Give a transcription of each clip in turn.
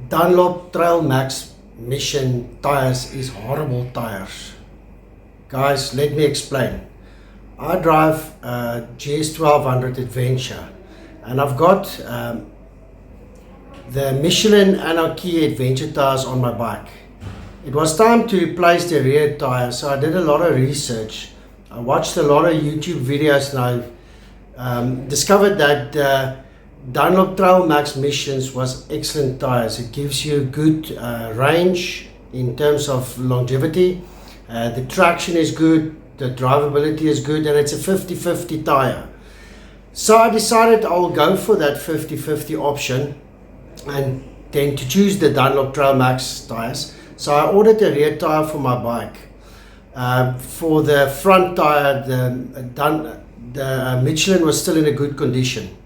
Dunlop trailmax mission tires is horrible tires. Guys, let me explain. I drive a GS 1200 Adventure and I've got the Michelin Anarchy Adventure tires on my bike. It was time to replace the rear tire, so I did a lot of research. I watched a lot of YouTube videos and I discovered that Dunlop Trailmax Missions was excellent tires. It gives you good range in terms of longevity. The traction is good, the drivability is good, and it's a 50-50 tire. So I decided I'll go for that 50-50 option and then to choose the Dunlop Trailmax tires. So I ordered a rear tire for my bike. For the front tire, the Michelin was still in a good condition.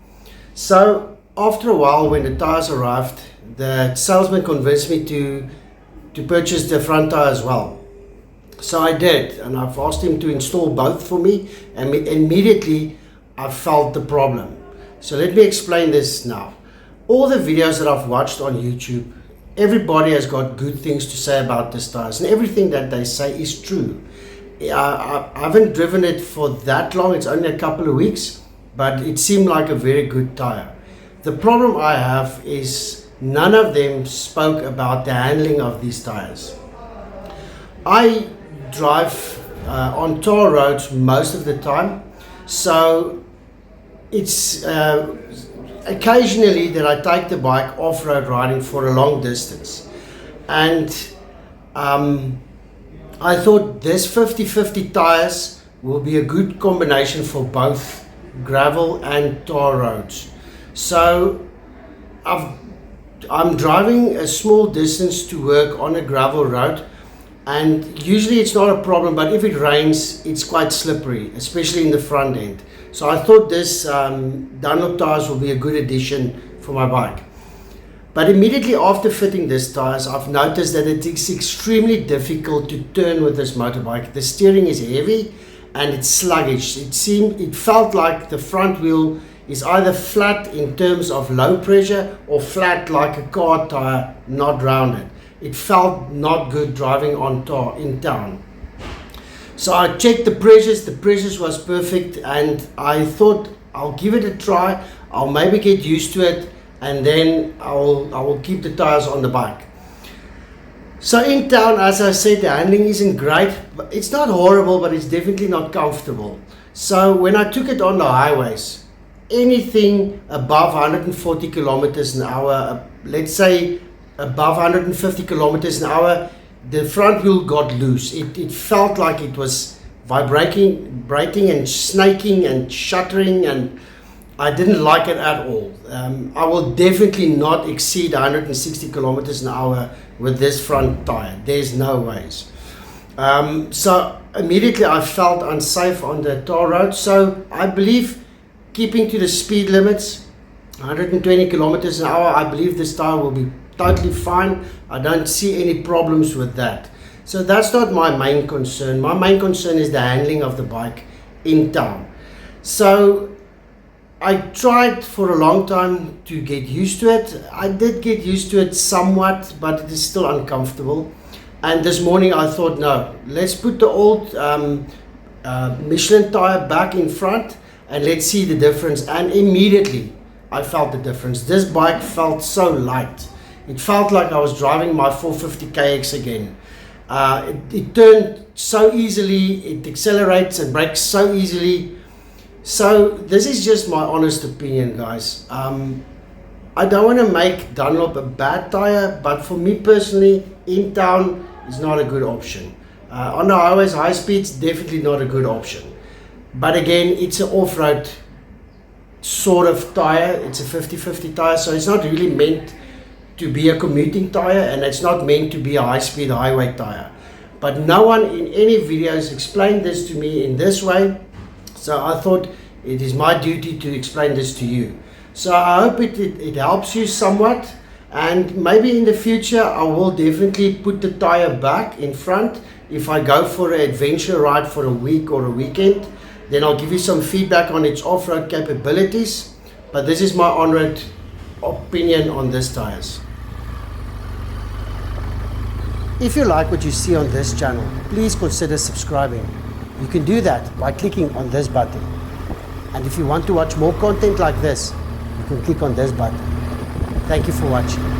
So after a while, when the tires arrived, the salesman convinced me to purchase the front tire as well. So I did, and I've asked him to install both for me, and immediately I felt the problem. So let me explain this now. All the videos that I've watched on YouTube, everybody has got good things to say about this tires, and everything that they say is true. I haven't driven it for that long, it's only a couple of weeks, but it seemed like a very good tire. The problem I have is none of them spoke about the handling of these tires. I drive on tar roads most of the time, so it's occasionally that I take the bike off-road riding for a long distance, and I thought this 50-50 tires will be a good combination for both gravel and tar roads. So I'm driving a small distance to work on a gravel road, and usually it's not a problem, but if it rains it's quite slippery, especially in the front end. So I thought this Dunlop tires will be a good addition for my bike. But immediately after fitting this tires, I've noticed that it is extremely difficult to turn with this motorbike. The steering is heavy and it's sluggish. It felt like the front wheel is either flat in terms of low pressure or flat like a car tire, not rounded. It felt not good driving on tar in town. So I checked the pressures was perfect, and I thought I'll give it a try. I'll maybe get used to it, and then I will keep the tires on the bike. So in town, as I said, the handling isn't great. It's not horrible, but it's definitely not comfortable. So when I took it on the highways, anything above 140 kilometers an hour, let's say above 150 kilometers an hour, the front wheel got loose. It felt like it was vibrating and snaking and shuddering, and I didn't like it at all. I will definitely not exceed 160 kilometers an hour with this front tire. There's no ways. So immediately I felt unsafe on the tar road. So I believe keeping to the speed limits, 120 kilometers an hour, I believe this tire will be totally fine. I don't see any problems with that. So that's not my main concern. My main concern is the handling of the bike in town. So I tried for a long time to get used to it. I did get used to it somewhat, but it is still uncomfortable. And this morning I thought, no, let's put the old Michelin tire back in front and let's see the difference. And immediately I felt the difference. This bike felt so light. It felt like I was driving my 450 KX again. It turned so easily, it accelerates and brakes so easily. So this is just my honest opinion, guys. I don't want to make Dunlop a bad tire, but for me personally, in town is not a good option. On the highways, high speeds, definitely not a good option. But again, it's an off-road sort of tire. It's a 50-50 tire, so it's not really meant to be a commuting tire, and it's not meant to be a high-speed highway tire. But no one in any videos explained this to me in this way, so I thought it is my duty to explain this to you. So I hope it helps you somewhat, and maybe in the future I will definitely put the tire back in front if I go for an adventure ride for a week or a weekend. Then I'll give you some feedback on its off-road capabilities, but this is my on-road opinion on these tires. If you like what you see on this channel, please consider subscribing. You can do that by clicking on this button. And if you want to watch more content like this, you can click on this button. Thank you for watching.